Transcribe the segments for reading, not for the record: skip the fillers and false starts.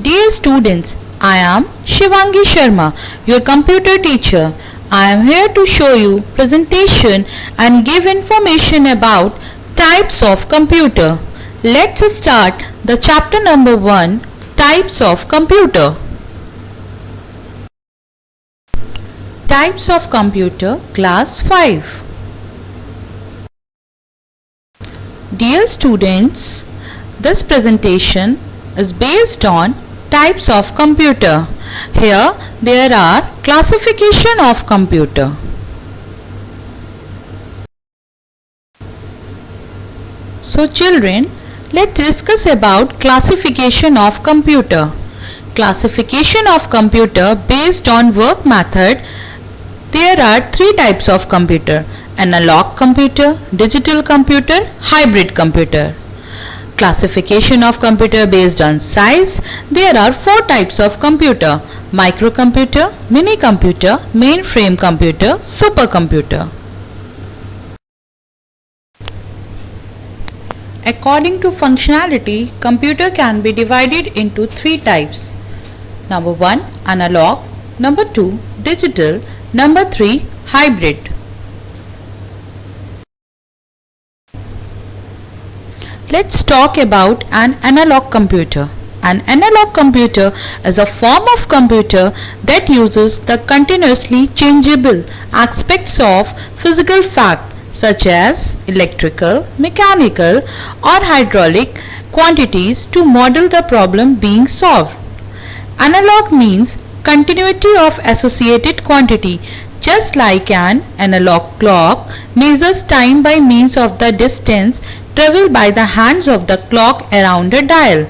Dear students, I am Shivangi Sharma, your computer teacher. I am here to show you presentation and give information about types of computer. Let's start the chapter number 1, Types of Computer. Types of Computer, Class 5. Dear students, this presentation is based on types of computer. Here there are classification of computer. So children, let's discuss about classification of computer. Classification of computer based on work method. There are three types of computer: analog computer, digital computer, hybrid computer. Classification of computer based on size. There are four types of computer: microcomputer, mini computer, mainframe computer, supercomputer. According to functionality, computer can be divided into three types. Number 1, analog. Number 2, digital. Number 3, hybrid. Let's talk about an analog computer. An analog computer is a form of computer that uses the continuously changeable aspects of physical fact such as electrical, mechanical or hydraulic quantities to model the problem being solved. Analog means continuity of associated quantity. Just like an analog clock measures time by means of the distance traveled by the hands of the clock around a dial.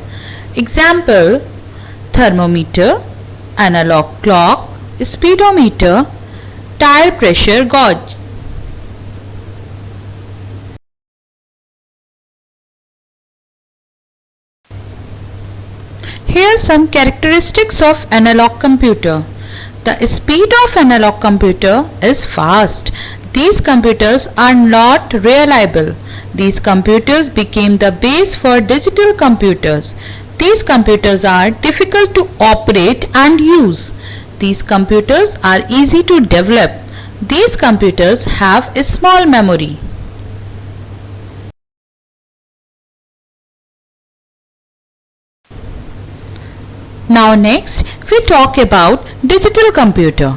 Example: thermometer, analog clock, speedometer, tire pressure gauge. Here are some characteristics of analog computer. The speed of analog computer is fast. These computers are not reliable. These computers became the base for digital computers. These computers are difficult to operate and use. These computers are easy to develop. These computers have a small memory. Now next we talk about digital computer.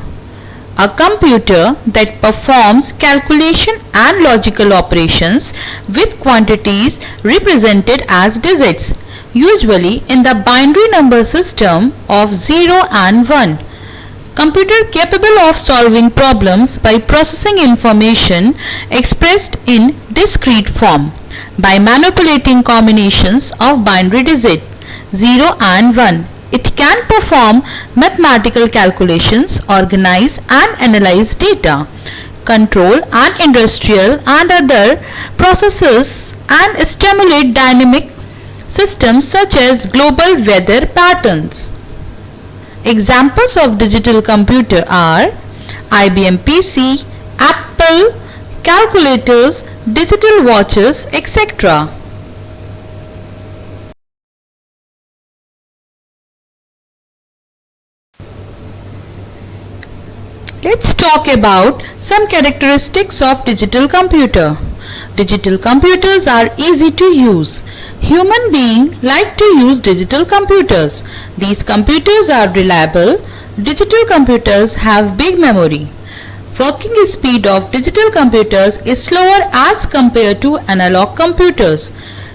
A computer that performs calculation and logical operations with quantities represented as digits, usually in the binary number system of 0 and 1. Computer capable of solving problems by processing information expressed in discrete form by manipulating combinations of binary digits 0 and 1. It can perform mathematical calculations, organize and analyze data, control and industrial and other processes, and stimulate dynamic systems such as global weather patterns. Examples of digital computer are IBM PC, Apple calculators, digital watches, etc. Let's talk about some characteristics of digital computer. Digital computers are easy to use. Human beings like to use digital computers. These computers are reliable. Digital computers have big memory. Working speed of digital computers is slower as compared to analog computers.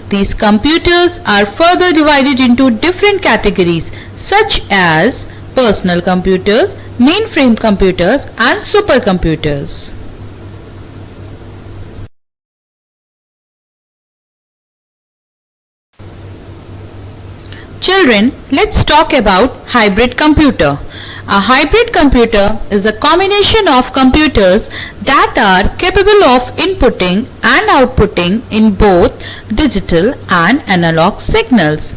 These computers are further divided into different categories such as personal computers, mainframe computers and supercomputers. Children, let's talk about hybrid computer. A hybrid computer is a combination of computers that are capable of inputting and outputting in both digital and analog signals.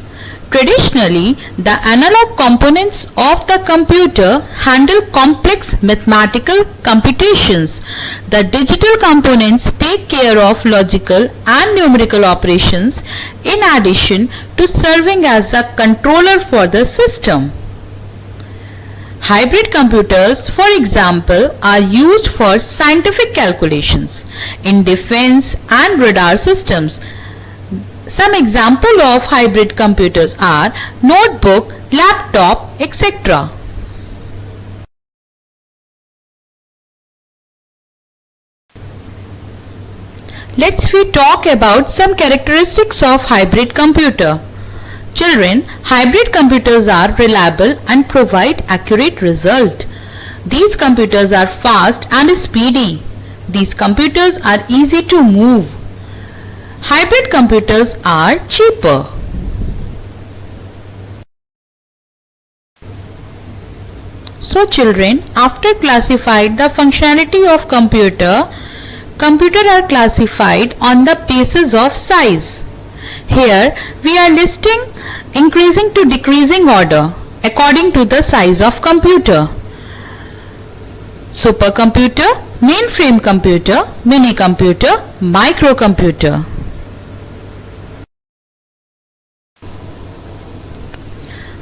Traditionally, the analog components of the computer handle complex mathematical computations. The digital components take care of logical and numerical operations in addition to serving as the controller for the system. Hybrid computers, for example, are used for scientific calculations in defense and radar systems. Some examples of hybrid computers are notebook, laptop, etc. Let's talk about some characteristics of hybrid computer. Children, hybrid computers are reliable and provide accurate result. These computers are fast and speedy. These computers are easy to move. Hybrid computers are cheaper. So children, after classified the functionality of computer are classified on the basis of size. Here we are listing increasing to decreasing order according to the size of computer. Supercomputer, mainframe computer, mini computer, microcomputer.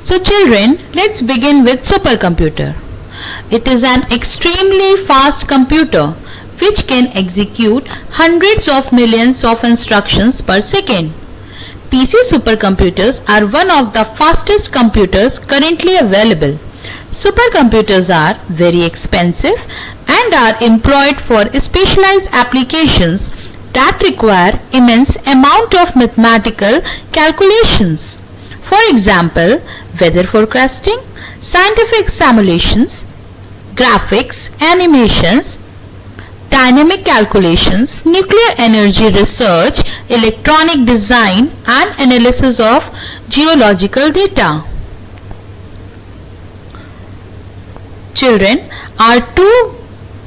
So children, let's begin with supercomputer. It is an extremely fast computer which can execute hundreds of millions of instructions per second. PC supercomputers are one of the fastest computers currently available. Supercomputers are very expensive and are employed for specialized applications that require immense amount of mathematical calculations. For example, weather forecasting, scientific simulations, graphics, animations, dynamic calculations, nuclear energy research, electronic design and analysis of geological data. Children, our two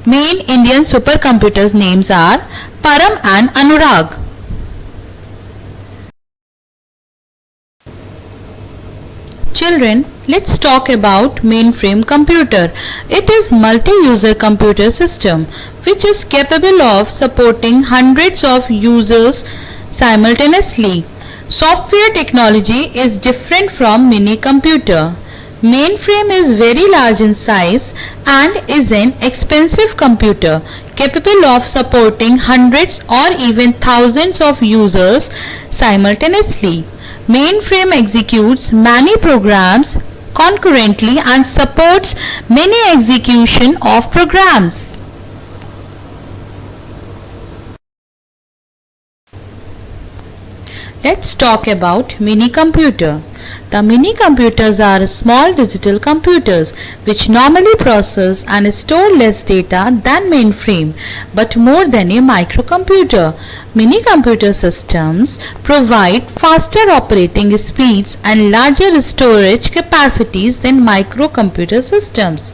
main Indian supercomputers names are Param and Anurag. Children, let's talk about mainframe computer. It is multi-user computer system which is capable of supporting hundreds of users simultaneously. Software technology is different from mini computer. Mainframe is very large in size and is an expensive computer capable of supporting hundreds or even thousands of users simultaneously. Mainframe executes many programs concurrently and supports many execution of programs. Let's talk about mini computer. The mini computers are small digital computers which normally process and store less data than mainframe but more than a microcomputer. Mini computer systems provide faster operating speeds and larger storage capacities than microcomputer systems.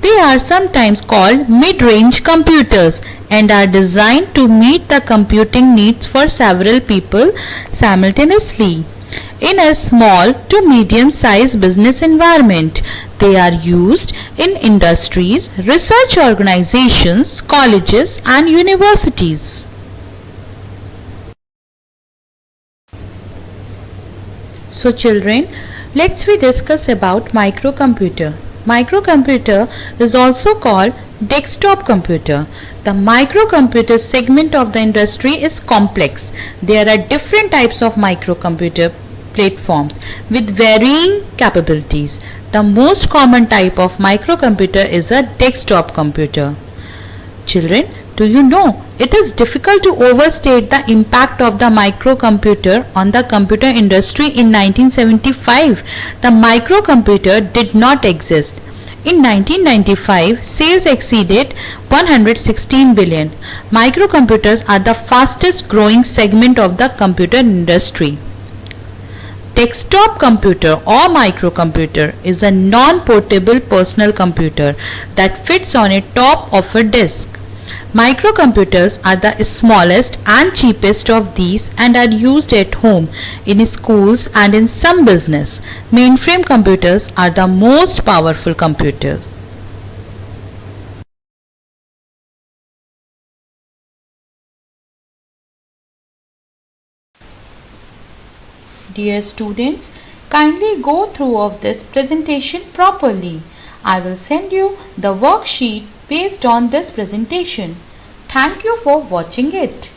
They are sometimes called mid-range computers and are designed to meet the computing needs for several people simultaneously. In a small to medium-sized business environment, they are used in industries, research organizations, colleges and universities. So children, let's discuss about microcomputer. Microcomputer is also called desktop computer. The microcomputer segment of the industry is complex. There are different types of microcomputer platforms with varying capabilities. The most common type of microcomputer is a desktop computer. Children, do you know it is difficult to overstate the impact of the microcomputer on the computer industry in 1975. The microcomputer did not exist. In 1995, sales exceeded 116 billion. Microcomputers are the fastest growing segment of the computer industry. Desktop computer or microcomputer is a non-portable personal computer that fits on a top of a disk. Microcomputers are the smallest and cheapest of these and are used at home, in schools and in some business. Mainframe computers are the most powerful computers. Dear students, kindly go through of this presentation properly. I will send you the worksheet based on this presentation. Thank you for watching it.